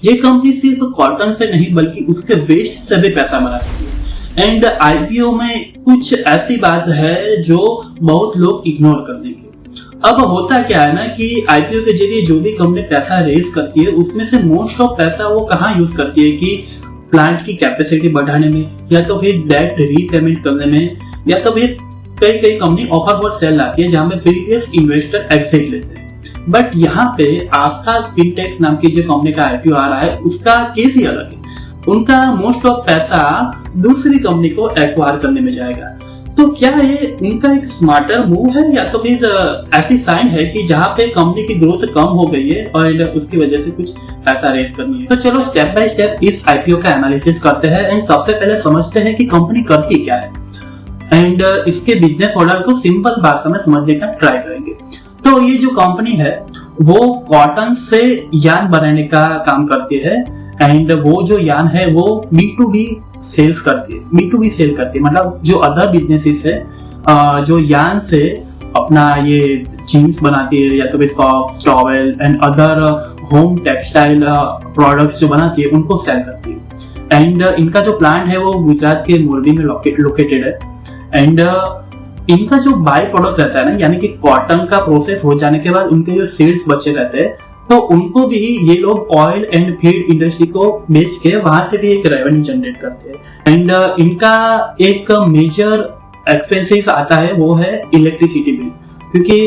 ये कंपनी सिर्फ कॉटन से नहीं बल्कि उसके वेस्ट से भी पैसा बनाती है। एंड आईपीओ में कुछ ऐसी बात है जो बहुत लोग इग्नोर कर देंगे। अब होता क्या है ना कि आईपीओ के जरिए जो भी कंपनी पैसा रेज करती है उसमें से मोस्ट ऑफ पैसा वो कहाँ यूज करती है कि प्लांट की कैपेसिटी बढ़ाने में, या तो फिर डेट रीपेमेंट करने में, या तो फिर कई कंपनी ऑफर फॉर सेल लाती है जहां पे प्रीवियस इन्वेस्टर एग्जिट लेते हैं। बट यहाँ पे आस्था स्पिनटेक्स नाम की जो कंपनी का आईपीओ आ रहा है उसका केस ही अलग है। उनका मोस्ट ऑफ पैसा दूसरी कंपनी को एक्वायर करने में जाएगा। तो क्या ये उनका एक स्मार्टर मूव है या तो फिर ऐसी साइन है कि जहां पे कंपनी की ग्रोथ कम हो गई है और उसकी वजह से कुछ पैसा रेज करनी है। तो चलो स्टेप बाय स्टेप इस आईपीओ का एनालिसिस करते हैं एंड सबसे पहले समझते हैं कि कंपनी करती क्या है एंड इसके बिजनेस मॉडल को सिंपल भाषा में समझने का ट्राई करेंगे। तो ये जो कंपनी है वो कॉटन से यान बनाने का काम करती है एंड वो जो यान है वो B2B सेल्स करती है। B2B सेल करती है मतलब जो अदर बिजनेसेस है जो यान से अपना ये जीन्स बनाती है या तो फिर socks, towel and other home textile products जो बनाती है उनको सेल करती है। एंड इनका जो प्लांट है वो गुजरात के मोरबी में लोकेटेड है। एंड इनका जो बाय प्रोडक्ट रहता है ना यानी कि कॉटन का प्रोसेस हो जाने के बाद उनके जो सीड्स बचे रहते हैं तो उनको भी ये लोग ऑयल एंड फीड इंडस्ट्री को बेच के वहां से भी एक रेवेन्यू जनरेट करते हैं। एंड इनका एक मेजर एक्सपेंसेस आता है वो है इलेक्ट्रिसिटी बिल, क्योंकि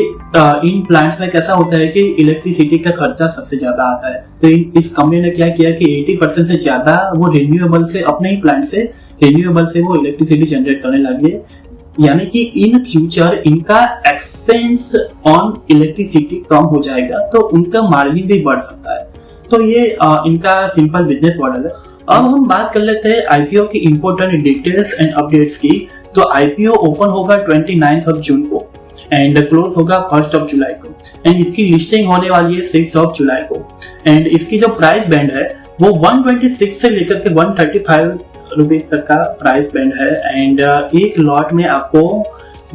इन प्लांट्स में कैसा होता है कि इलेक्ट्रिसिटी का खर्चा सबसे ज्यादा आता है। तो इस कंपनी ने क्या किया कि 80% से ज्यादा वो रिन्यूएबल से अपने ही प्लांट से रिन्यूएबल से वो इलेक्ट्रिसिटी जनरेट करने लगे, यानी कि इन फ्यूचर इनका एक्सपेंस ऑन इलेक्ट्रिसिटी कम हो जाएगा तो उनका मार्जिन भी बढ़ सकता है। तो ये इनका सिंपल बिजनेस मॉडल है। अब हम बात कर लेते हैं आईपीओ की इंपॉर्टेंट डिटेल्स एंड अपडेट्स की। तो आईपीओ ओपन होगा 29 जून को एंड क्लोज होगा 1 जुलाई को एंड इसकी लिस्टिंग होने वाली है 6 जुलाई को। एंड इसकी जो प्राइस बैंड है वो 126 से लेकर के 135 रुपीज तक का प्राइस बैंड है। एंड एक लॉट में आपको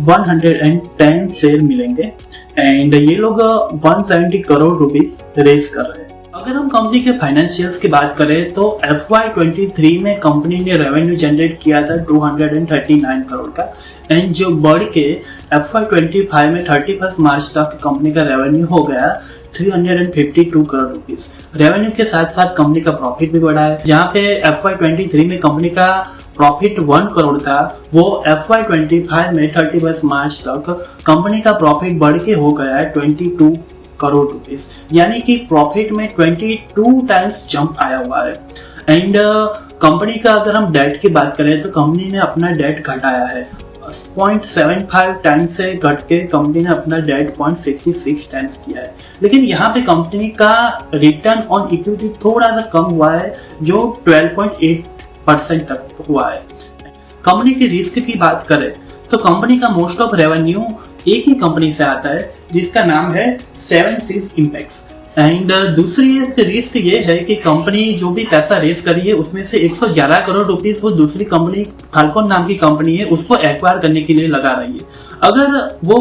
110 शेयर मिलेंगे एंड ये लोग 170 करोड़ रुपीज रेज कर रहे हैं। अगर हम कंपनी के फाइनेंशियल्स की बात करें तो FY23 में कंपनी ने रेवेन्यू जनरेट किया था 239 करोड़ का एंड जो बढ़ के FY25 में 31 मार्च तक कंपनी का रेवेन्यू हो गया 352 करोड़ रुपीस। रेवेन्यू के साथ साथ कंपनी का प्रॉफिट भी बढ़ा है, जहां पे FY23 में कंपनी का प्रॉफिट 1 करोड़ था वो FY25 में 31 मार्च तक कंपनी का प्रॉफिट बढ़ के हो गया है 22 करोड़ रुपीस, यानी कि प्रॉफिट में 22 टाइम्स जंप आया हुआ है। एंड कंपनी का अगर हम डेट की बात करें तो कंपनी ने अपना डेट घटाया है 0.75 टाइम्स से घट के कंपनी ने अपना डेट 0.66 टाइम्स किया है। लेकिन यहाँ पे कंपनी का रिटर्न ऑन इक्विटी थोड़ा सा कम हुआ है जो 12.8% तक हुआ है। कंपनी की रिस्क की बात करें तो कंपनी का मोस्ट ऑफ रेवेन्यू एक ही कंपनी से आता है जिसका नाम है 7 Seas Impex। एंड दूसरी एक रिस्क ये है कि कंपनी जो भी पैसा रेज करी है उसमें से 111 करोड़ रुपीस वो दूसरी कंपनी फाल्कन नाम की कंपनी है उसको एक्वायर करने के लिए लगा रही है। अगर वो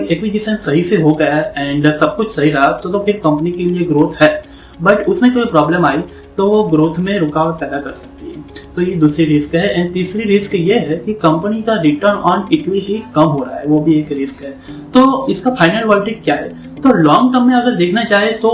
एक्विजिशन सही से हो गया एंड सब कुछ सही रहा तो फिर कंपनी के लिए ग्रोथ है, बट उसमें कोई प्रॉब्लम आई तो वो ग्रोथ में रुकावट पैदा कर सकती है। तो ये दूसरी रिस्क है। एंड तीसरी रिस्क ये है कि कंपनी का रिटर्न ऑन इक्विटी कम हो रहा है, वो भी एक रिस्क है। तो इसका फाइनल वर्डिक्ट क्या है? तो लॉन्ग टर्म में अगर देखना चाहे तो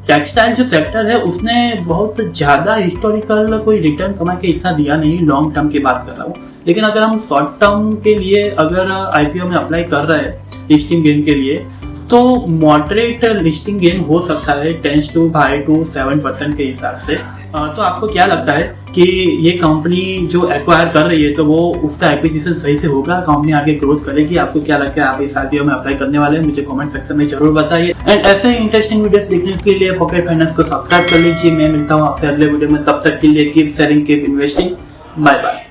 टेक्सटाइल जो सेक्टर है उसने बहुत ज्यादा हिस्टोरिकल कोई रिटर्न कमा के इतना दिया नहीं, लॉन्ग टर्म की बात कर रहा हूँ। लेकिन अगर हम शॉर्ट टर्म के लिए अगर आईपीओ में अप्लाई कर रहे हैं लिस्टिंग गेन के लिए तो मॉडरेट लिस्टिंग गेन हो सकता है 10 to 7% के हिसाब से। तो आपको क्या लगता है कि ये कंपनी जो एक्वायर कर रही है तो वो उसका एक्विजिशन सही से होगा, कंपनी आगे ग्रोथ करेगी? आपको क्या लगता है? आप इस आईपीओ में अप्लाई करने वाले हैं? मुझे कमेंट सेक्शन में जरूर बताइए। एंड ऐसे ही इंटरेस्टिंग वीडियोस देखने के लिए पॉकेट फाइनेंस को सब्सक्राइब कर लीजिए। मैं मिलता हूँ आपसे अगले वीडियो में, तब तक के लिए keep sharing, keep investing. Bye bye.